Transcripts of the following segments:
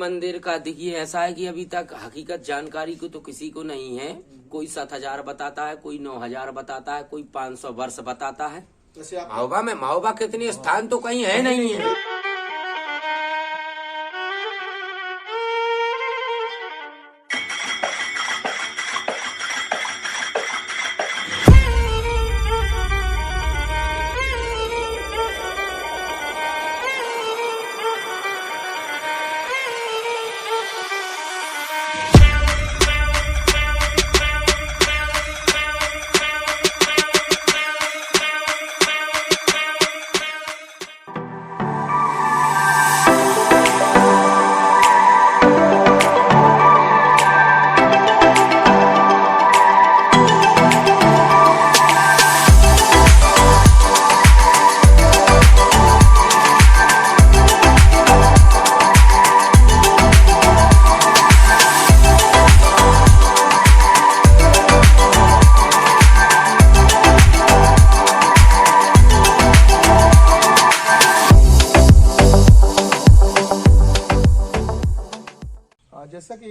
मंदिर का देखिए ऐसा है कि अभी तक हकीकत जानकारी को तो किसी को नहीं है। कोई 7,000 बताता है, कोई 9,000 बताता है, कोई 500 वर्ष बताता है। महोबा कितने स्थान तो कहीं है नहीं है। जैसा कि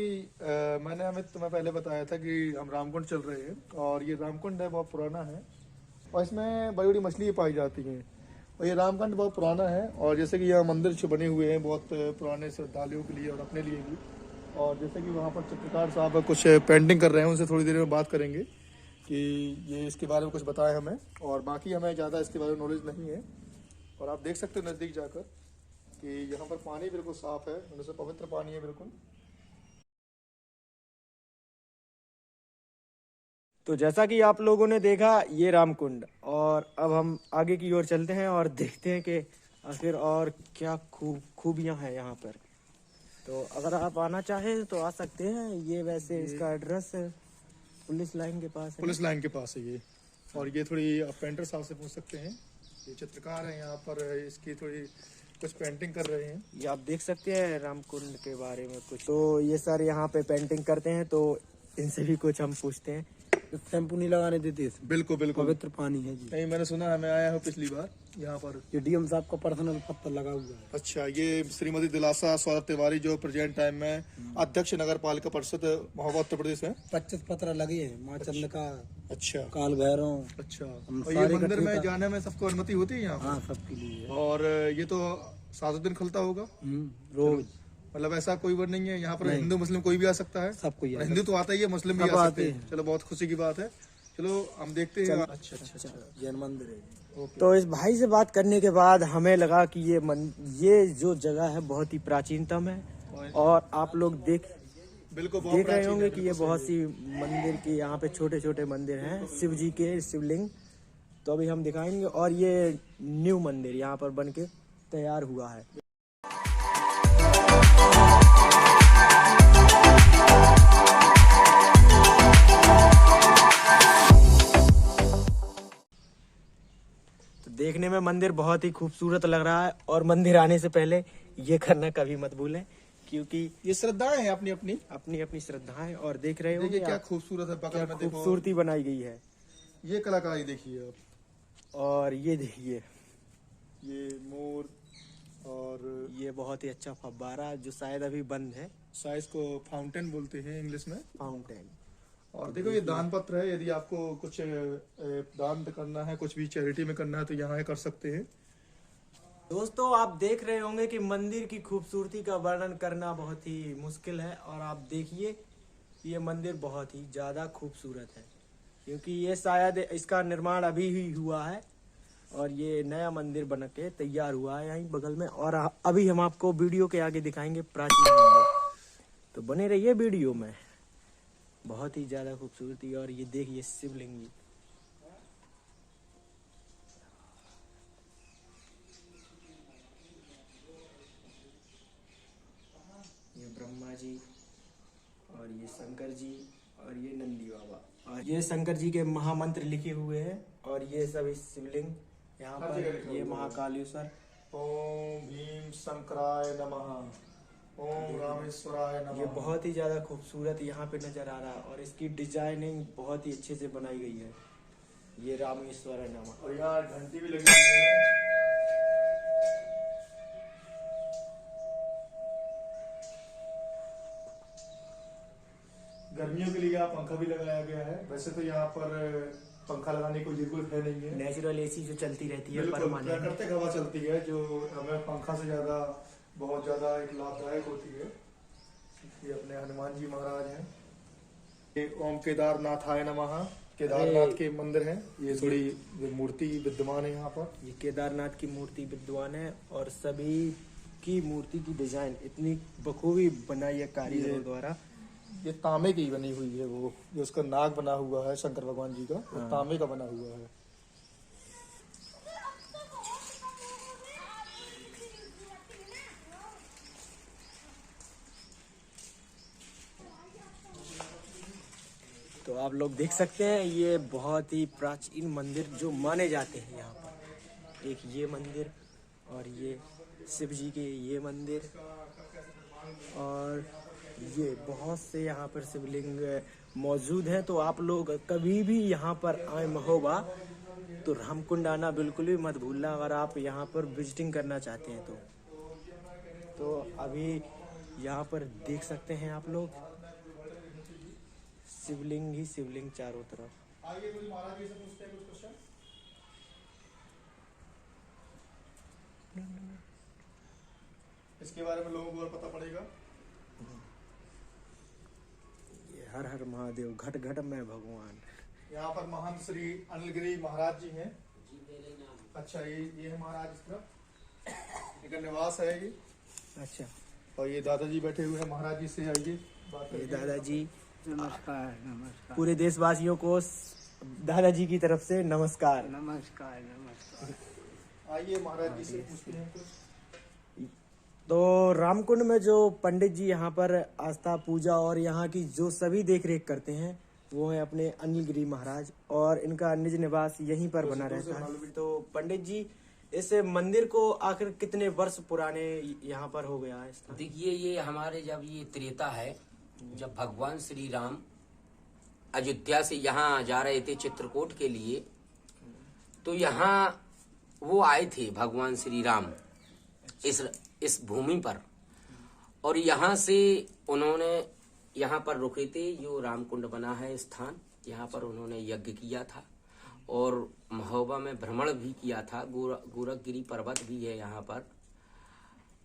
मैंने हमें तुम्हें पहले बताया था कि हम रामकुंड चल रहे हैं और ये रामकुंड है, बहुत पुराना है और इसमें बड़ी बड़ी मछली पाई जाती हैं और ये रामकुंड बहुत पुराना है। और जैसे कि यहाँ मंदिर जो बने हुए हैं बहुत पुराने श्रद्धालुओं के लिए और अपने लिए भी। और जैसे कि वहाँ पर चित्रकार साहब कुछ पेंटिंग कर रहे हैं, उनसे थोड़ी देर में बात करेंगे कि ये इसके बारे में कुछ बताएं हमें। और बाकी हमें ज़्यादा इसके बारे में नॉलेज नहीं है। और आप देख सकते हो नज़दीक जाकर कि यहाँ पर पानी बिल्कुल साफ़ है, उनसे पवित्र पानी है बिल्कुल। तो जैसा कि आप लोगों ने देखा ये रामकुंड, और अब हम आगे की ओर चलते हैं और देखते हैं कि आखिर और क्या खूबियां हैं यहाँ पर। तो अगर आप आना चाहें तो आ सकते हैं। ये वैसे इसका एड्रेस पुलिस लाइन के पास है। पुलिस लाइन के पास है ये। और ये थोड़ी आप पेंटर साहब से पूछ सकते हैं, ये चित्रकार हैं यहाँ पर, इसकी थोड़ी कुछ पेंटिंग कर रहे हैं। ये आप देख सकते हैं रामकुंड के बारे में कुछ। तो ये सर यहाँ पे पेंटिंग करते हैं, तो इनसे भी कुछ हम पूछते हैं। शैम्पू नहीं लगाने देते इसमें। बिल्कुल बिल्कुल पवित्र पानी है जी। नहीं, मैंने सुना है, मैं आया हूँ पिछली बार यहाँ पर। ये डीएम साहब का पर्सनल पत्थर लगा हुआ है। अच्छा, ये श्रीमती दिलासा सौरभ तिवारी जो प्रेजेंट टाइम में अध्यक्ष नगर पालिका परिषद महोबा उत्तर प्रदेश में। 25 पत्र लगे हैं माँ चंद का। अच्छा, काल भैरव। अच्छा। और ये मंदिर में जाने में सबको अनुमति होती है यहाँ? हाँ, सबके लिए। और ये तो 7 दिन खुलता होगा रोज। मतलब ऐसा कोई वर्ड नहीं है यहाँ पर? हिंदू मुस्लिम कोई भी आ सकता है? सब कोई। हिंदू तो आता ही है, मुस्लिम भी आ सकते हैं। चलो, बहुत खुशी की बात है। चलो हम देखते हैं। अच्छा अच्छा अच्छा, जैन मंदिर है। तो इस भाई से बात करने के बाद हमें लगा कि ये जो जगह है बहुत ही प्राचीनतम है। और आप लोग देख रहे होंगे कि ये बहुत सी मंदिर की यहाँ पे छोटे छोटे मंदिर हैं, शिव जी के शिवलिंग। तो अभी हम दिखाएंगे। और ये न्यू मंदिर यहाँ पर बन के तैयार हुआ है। देखने में मंदिर बहुत ही खूबसूरत लग रहा है। और मंदिर आने से पहले ये करना कभी मत भूलें, क्योंकि ये श्रद्धाएं हैं अपनी अपनी श्रद्धाएं। और देख रहे हो क्या खूबसूरत है, बगल में देखो खूबसूरती बनाई गई है। ये कलाकारी देखिए आप। और ये देखिए ये मोर, और ये बहुत ही अच्छा फव्वारा जो शायद अभी बंद है। शायद इसको फाउंटेन बोलते हैं इंग्लिश में, फाउंटेन। और देखो ये दान पत्र है, यदि आपको कुछ दान करना है, कुछ भी चैरिटी में करना है तो यहाँ कर सकते हैं। दोस्तों, आप देख रहे होंगे कि मंदिर की खूबसूरती का वर्णन करना बहुत ही मुश्किल है। और आप देखिए ये मंदिर बहुत ही ज्यादा खूबसूरत है, क्योंकि ये शायद इसका निर्माण अभी ही हुआ है और ये नया मंदिर बन के तैयार हुआ है यहीं बगल में। और अभी हम आपको वीडियो के आगे दिखाएंगे प्राचीन मंदिर, तो बने रहिए वीडियो में। बहुत ही ज्यादा खूबसूरती। और ये देखिए शिवलिंग, ये ब्रह्मा जी, और ये शंकर जी, और ये नंदी बाबा। और ये शंकर जी के महामंत्र लिखे हुए हैं। और ये सभी शिवलिंग यहाँ पर। ये महाकालेश्वर। ओम भीम शंकराय नमः, ओम रामेश्वराय नमः। ये बहुत ही ज्यादा खूबसूरत यहाँ पे नजर आ रहा है। और इसकी डिजाइनिंग बहुत ही अच्छे से बनाई गई है। ये रामेश्वराय नमः। और यार घंटी भी लगी हुई है। गर्मियों के लिए यहाँ पंखा भी लगाया गया है। वैसे तो यहाँ पर पंखा लगाने की कोई जरूरत है नहीं है, नेचुरल एसी जो चलती रहती है, बिल्कुल प्राकृतिक हवा चलती है, जो हमें पंखा से ज्यादा बहुत ज्यादा एक लाभदायक होती है। ये अपने हनुमान जी महाराज हैं। ये ओम केदारनाथाय नमः, केदारनाथ के मंदिर है। ये थोड़ी मूर्ति विद्यमान है यहाँ पर। ये केदारनाथ की मूर्ति विद्वान है और सभी की मूर्ति की डिजाइन इतनी बखूबी बनाई है कारीगरों द्वारा। ये तांबे की बनी हुई है, वो जो उसका नाग बना हुआ है शंकर भगवान जी का, वो तांबे का बना हुआ है। तो आप लोग देख सकते हैं, ये बहुत ही प्राचीन मंदिर जो माने जाते हैं यहाँ पर। एक ये मंदिर और ये शिव जी के ये मंदिर, और ये बहुत से यहाँ पर शिवलिंग मौजूद हैं। तो आप लोग कभी भी यहाँ पर आए महोबा तो रामकुंड आना बिल्कुल भी मत भूलना, अगर आप यहाँ पर विजिटिंग करना चाहते हैं तो अभी यहाँ पर देख सकते हैं आप लोग, शिवलिंग ही शिवलिंग चारों तरफ। आइए मुझे महाराज जी से पूछते हैं कुछ क्वेश्चन। इसके बारे में लोगों को और पता पड़ेगा। ये हर हर महादेव घट घट में भगवान। यहाँ पर महंत श्री अनिलगिरी महाराज जी हैं। अच्छा, ये है महाराज इस तरफ, इनका निवास है ये। अच्छा, और ये दादाजी बैठे हुए हैं। महाराज जी से आइए बात ये दादाजी, नमस्कार नमस्कार पूरे देशवासियों को दादाजी की तरफ से नमस्कार। नमस्कार नमस्कार। आइए महाराज जी से पूछते हैं कुछ। तो रामकुंड में जो पंडित जी यहाँ पर आस्था पूजा और यहाँ की जो सभी देख रेख करते हैं वो है अपने अनिलगिरी महाराज, और इनका निज निवास यहीं पर बना रहता है। तो पंडित जी, इस मंदिर को आखिर कितने वर्ष पुराने यहाँ पर हो गया है? देखिए, ये हमारे जब ये त्रेता है, जब भगवान श्री राम अयोध्या से यहाँ जा रहे थे चित्रकूट के लिए, तो यहाँ वो आए थे भगवान श्री राम इस भूमि पर, और यहाँ से उन्होंने यहाँ पर रुके थे। जो रामकुंड बना है स्थान, यहाँ पर उन्होंने यज्ञ किया था और महोबा में भ्रमण भी किया था। गोरखगिरी पर्वत भी है यहाँ पर,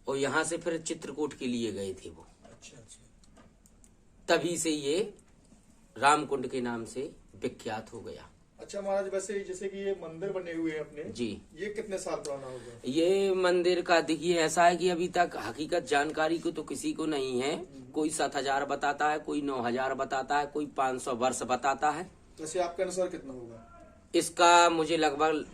और यहाँ से फिर चित्रकूट के लिए गए थे वो। अच्छा, तभी से ये रामकुंड के नाम से विख्यात हो गया। अच्छा महाराज, वैसे जैसे कि ये मंदिर बने हुए हैं अपने जी, ये कितने साल पुराना होगा? ये मंदिर का देखिए ऐसा है कि अभी तक हकीकत जानकारी को तो किसी को नहीं है। कोई 7,000 बताता है, कोई 9,000 बताता है, कोई 500 वर्ष बताता है। वैसे आपके अनुसार कितना होगा? इसका मुझे लगभग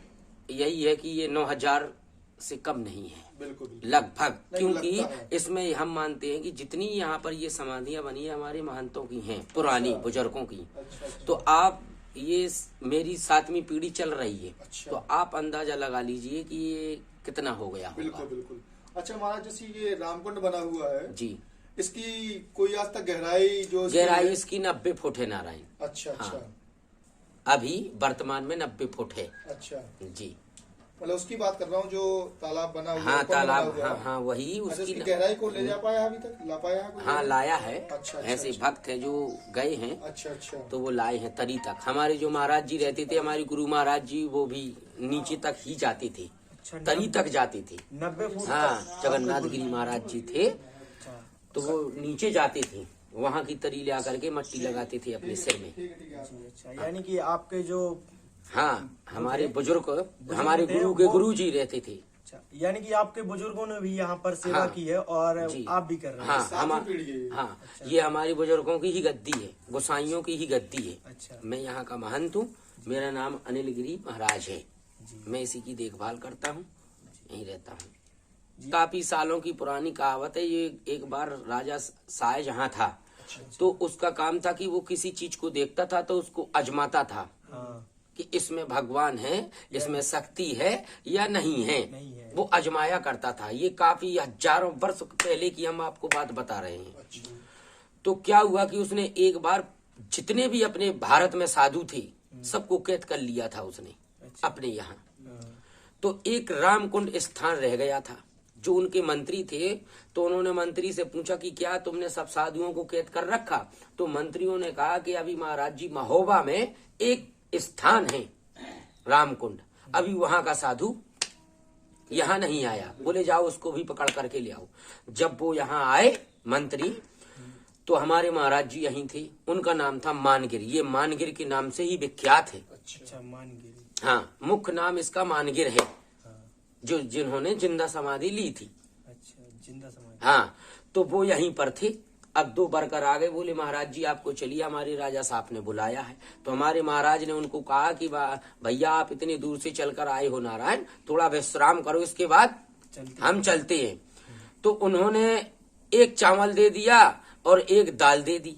यही है कि ये 9,000 से कम नहीं है, बिल्कुल लगभग, क्योंकि लगता है। इसमें हम मानते हैं कि जितनी यहाँ पर ये समाधियां बनी है हमारे महंतों की हैं, पुरानी बुजुर्गों की। अच्छा, अच्छा। तो आप ये मेरी 7वीं पीढ़ी चल रही है, अच्छा। तो आप अंदाजा लगा लीजिए कि ये कितना हो गया होगा। बिल्कुल बिल्कुल। अच्छा महाराज, जैसे ये रामकुंड बना हुआ है जी, इसकी कोई आज तक गहराई जो गहराई इसकी 90 फुट है नारायण। अच्छा अच्छा। हाँ। अभी वर्तमान में 90 फुट है। अच्छा, जी, मतलब उसकी बात कर रहा हूँ जो तालाब बना हुआ है, हाँ कुंड बना तालाब, हुआ है। हाँ हाँ वही अच्छा, उसकी उसकी गहराई को ले जा पाया अभी तक? ला पाया है कोई? हाँ लाया है। अच्छा, ऐसे अच्छा। भक्त हैं जो गए हैं, अच्छा अच्छा। तो वो लाए हैं तरी तक। हमारे जो महाराज जी रहते थे, हमारे गुरु महाराज जी, वो भी नीचे तक ही जाते थे, तरी तक जाते थे। 90 फुट? हाँ, जगन्नाथ गिरी महाराज जी थे, तो वो नीचे जाते थे, वहाँ की तरी ले आकर के मट्टी लगाते थे अपने सिर में। अच्छा, यानी कि आपके जो, हाँ, हमारे बुजुर्ग, हमारे गुरु के गुरु जी रहते थे। अच्छा, यानी कि आपके बुजुर्गों ने भी यहाँ पर सेवा हाँ, की है और जी। आप भी कर रहे हैं। हाँ, सातवीं पीढ़ी है ये। हाँ, ये हमारे बुजुर्गों की ही गद्दी है, गोसाइयों की ही गद्दी है। अच्छा, मैं यहाँ का महंत हूँ, मेरा नाम अनिलगिरी महाराज है। मैं इसी की देखभाल करता हूँ, यहीं रहता हूँ। काफी सालों की पुरानी कहावत है। ये एक बार राजा शाहजहां था, तो उसका काम था कि वो किसी चीज को देखता था तो उसको अजमाता था हाँ, कि इसमें भगवान है, इसमें शक्ति है या नहीं है। नहीं है। वो अजमाया करता था। ये काफी हजारों वर्ष पहले की हम आपको बात बता रहे हैं। अच्छा। तो क्या हुआ कि उसने एक बार जितने भी अपने भारत में साधु थे सबको कैद कर लिया था उसने अच्छा। अपने यहाँ। हाँ, तो एक रामकुंड स्थान रह गया था जो उनके मंत्री थे, तो उन्होंने मंत्री से पूछा कि क्या तुमने सब साधुओं को कैद कर रखा? तो मंत्रियों ने कहा कि अभी महाराज जी महोबा में एक स्थान है रामकुंड, अभी वहां का साधु यहाँ नहीं आया। बोले जाओ उसको भी पकड़ करके ले आओ। जब वो यहाँ आए मंत्री, तो हमारे महाराज जी यहीं थे। उनका नाम था मानगिर। ये मानगिर के नाम से ही विख्यात है। अच्छा, मानगिर। हाँ, मुख्य नाम इसका मानगिर है, जो जिन्होंने जिंदा समाधि ली थी। अच्छा, जिंदा समाधि। हाँ, तो वो यहीं पर थे। अब 2 वर्कर आ गए, बोले महाराज जी आपको चलिए, हमारे राजा साहब ने बुलाया है। तो हमारे महाराज ने उनको कहा कि भैया आप इतनी दूर से चलकर आए हो नारायण, थोड़ा विश्राम करो, इसके बाद हम चलते हैं। तो उन्होंने एक चावल दे दिया और एक दाल दे दी।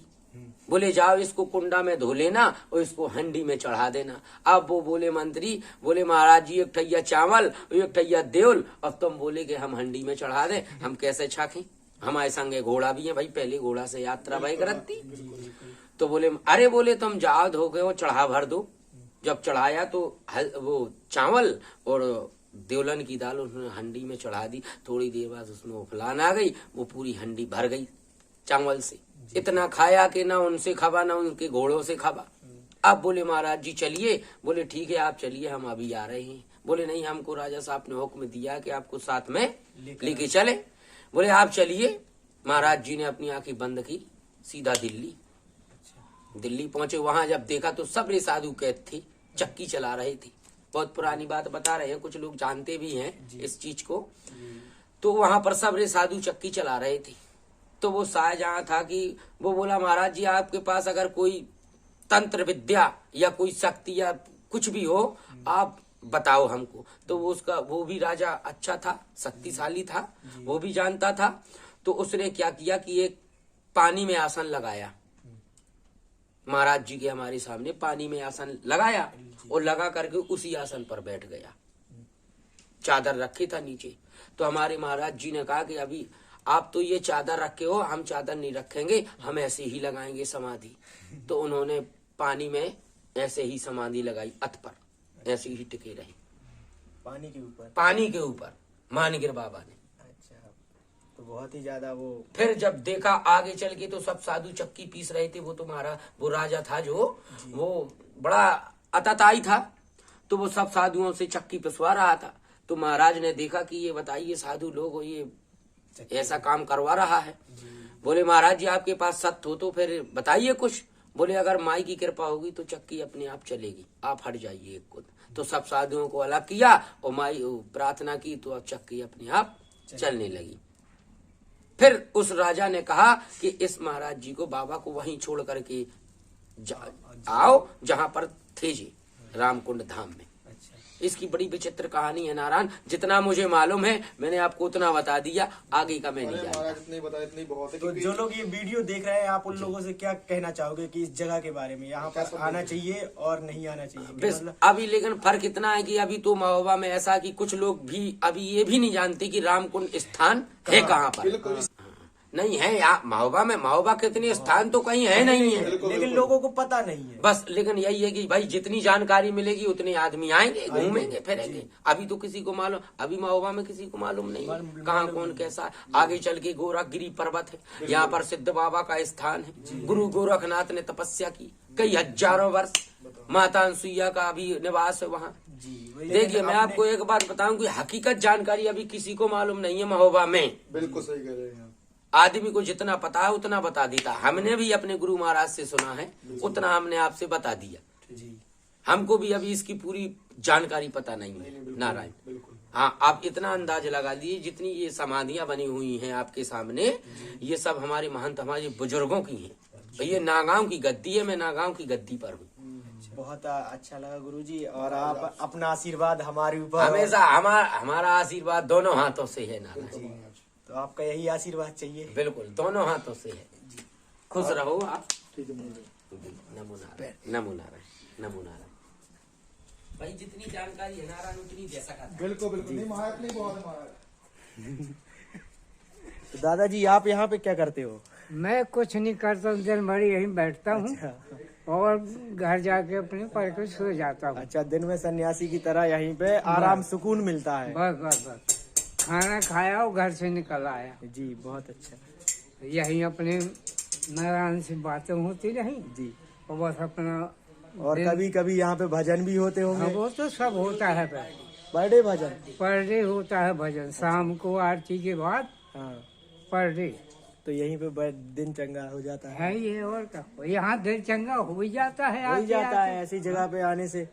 बोले जाओ इसको कुंडा में धो लेना और इसको हंडी में चढ़ा देना। अब वो बोले मंत्री, बोले महाराज जी 1 ठैया चावल और 1 ठैया देवल, और तुम बोले कि हम हंडी में चढ़ा दें, हम कैसे छाखें? हमारे संगे घोड़ा भी है भाई, पहले घोड़ा से यात्रा भाई करती। तो बोले अरे बोले तुम जाओ धो के वो चढ़ा भर दो। जब चढ़ाया तो वो चावल और देवलन की दाल उन्होंने हंडी में चढ़ा दी। थोड़ी देर बाद उसमें उफलान आ गई, वो पूरी हंडी भर गई चावल से। इतना खाया कि ना उनसे खावा ना उनके घोड़ों से खावा। अब बोले महाराज जी चलिए। बोले ठीक है आप चलिए, हम अभी आ रहे हैं। बोले नहीं, हमको राजा साहब ने हुक्म दिया कि आपको साथ में लेके चले। बोले आप चलिए। महाराज जी ने अपनी आंखें बंद की, सीधा दिल्ली पहुंचे। वहां जब देखा तो सब साधु कैद थे, चक्की चला रहे थे। बहुत पुरानी बात बता रहे हैं, कुछ लोग जानते भी हैं इस चीज को। तो वहां पर सब साधु चक्की चला रहे थे। तो वो शाहजहां था कि वो बोला महाराज जी आपके पास अगर कोई तंत्र विद्या या कोई शक्ति या कुछ भी हो, आप बताओ हमको। तो वो भी राजा अच्छा था, शक्तिशाली था, वो भी जानता था। तो उसने क्या किया कि एक पानी में आसन लगाया। महाराज जी के हमारे सामने पानी में आसन लगाया और लगा करके उसी आसन पर बैठ गया। चादर रखी था नीचे। तो हमारे महाराज जी ने कहा कि अभी आप तो ये चादर रखे हो, हम चादर नहीं रखेंगे, हम ऐसे ही लगाएंगे समाधि। तो उन्होंने पानी में ऐसे ही समाधि लगाई, अत पर ऐसे ही टिके रहे पानी के ऊपर। पानी के ऊपर मानगिर बाबा ने। अच्छा, तो बहुत ही ज्यादा वो। फिर जब देखा आगे चल के तो सब साधु चक्की पीस रहे थे। वो तुम्हारा वो राजा था जो वो बड़ा अतताई था, तो वो सब साधुओं से चक्की पिसवा रहा था। तो महाराज ने देखा कि ये बताइए साधु लोग ये ऐसा काम करवा रहा है। बोले महाराज जी आपके पास सत्य हो तो फिर बताइए कुछ। बोले अगर माई की कृपा होगी तो चक्की अपने आप चलेगी, आप हट जाइए एक खुद। तो सब साधुओं को अलग किया और माई प्रार्थना की तो अब चक्की अपने आप चलने लगी। फिर उस राजा ने कहा कि इस महाराज जी को बाबा को वहीं छोड़ करके आओ जहां पर थे जी, रामकुंड धाम में। इसकी बड़ी विचित्र कहानी है नारायण, जितना मुझे मालूम है मैंने आपको उतना बता दिया, आगे का मैं नहीं जानता। इतनी बताया, इतनी बहुत है। तो जो लोग ये वीडियो देख रहे हैं, आप उन लोगों से क्या कहना चाहोगे कि इस जगह के बारे में, यहाँ पर आना चाहिए और नहीं आना चाहिए? अभी लेकिन फर्क इतना है कि अभी तो महोबा में ऐसा कि कुछ लोग भी अभी ये भी नहीं जानते कि रामकुंड स्थान है कहाँ पर। नहीं है यहाँ महोबा में, महोबा कितने स्थान तो कहीं है नहीं है, लेकिन लोगों को पता नहीं है बस। लेकिन यही है कि भाई जितनी जानकारी मिलेगी उतने आदमी आएंगे, घूमेंगे फिरेंगे। अभी तो किसी को मालूम, अभी महोबा में किसी को मालूम नहीं है कहाँ कौन कैसा। आगे चल के गोरखगिरी पर्वत है, यहाँ पर सिद्ध बाबा का स्थान है। गुरु गोरखनाथ ने तपस्या की कई हजारों वर्ष, माता अनसुईया का भी निवास है वहाँ। देखिए मैं आपको एक बात बताऊं कि हकीकत जानकारी अभी किसी को मालूम नहीं है महोबा में। बिल्कुल सही कह रहे हैं। आदमी को जितना पता है उतना बता देता। हमने भी अपने गुरु महाराज से सुना है, उतना हमने आपसे बता दिया। हमको भी अभी इसकी पूरी जानकारी पता नहीं है नारायण। हाँ, आप इतना अंदाज लगा लीजिए जितनी ये समाधियां बनी हुई हैं आपके सामने, ये सब हमारे महंत हमारे बुजुर्गों की हैं। ये नागांव की गद्दी है, मैं नागांव की गद्दी पर हूँ। बहुत अच्छा लगा गुरुजी, और आप अपना आशीर्वाद हमारे ऊपर हमेशा हमारा आशीर्वाद दोनों हाथों से है नारायण। तो आपका यही आशीर्वाद चाहिए। बिल्कुल दोनों हाथों से है। खुश रहो आप। नमो नारायण, नमो नारायण, नमो नारायण। भाई जितनी जानकारी है नारायण उतनी दे सका। बिल्कुल बिल्कुल नहीं, महाराज नहीं बहुत है महाराज। तो दादाजी आप यहाँ पे क्या करते हो? मैं कुछ नहीं करता हूँ, दिन भर यहीं बैठता हूँ। अच्छा। और घर जाके अपने पढ़ के सो जाता हूँ। अच्छा, दिन में सन्यासी की तरह यहीं पे आराम सुकून मिलता है। बस बस बस। खाना खाया और घर से निकल आया। जी बहुत अच्छा। यही अपने नारायण से बातें होती रही जी। और बस अपना। और कभी कभी यहाँ पे भजन भी होते होंगे? वो तो सब होता है, पर डे भजन? पर डे होता है भजन, शाम को आरती के बाद। हाँ, पर डे। तो यहीं पे दिन चंगा हो जाता है। ये और क्या, यहाँ दिन चंगा हो ही जाता है। हो ही जाता है, ऐसी जगह पे आने से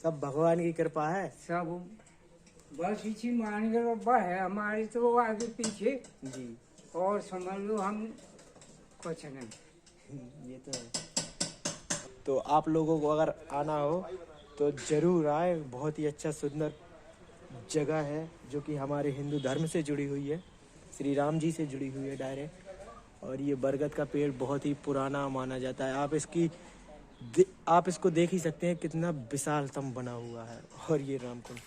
सब भगवान की कृपा है। सब बस इसी मान के रब्बा है हमारी, तो आगे पीछे जी। और समझ लो हम कुछ नहीं। ये तो है। तो आप लोगों को अगर आना हो तो जरूर आए। बहुत ही अच्छा सुंदर जगह है जो कि हमारे हिंदू धर्म से जुड़ी हुई है, श्री राम जी से जुड़ी हुई है डायरेक्ट। और ये बरगद का पेड़ बहुत ही पुराना माना जाता है। आप इसको देख ही सकते हैं कितना विशालतम बना हुआ है। और ये रामकुंड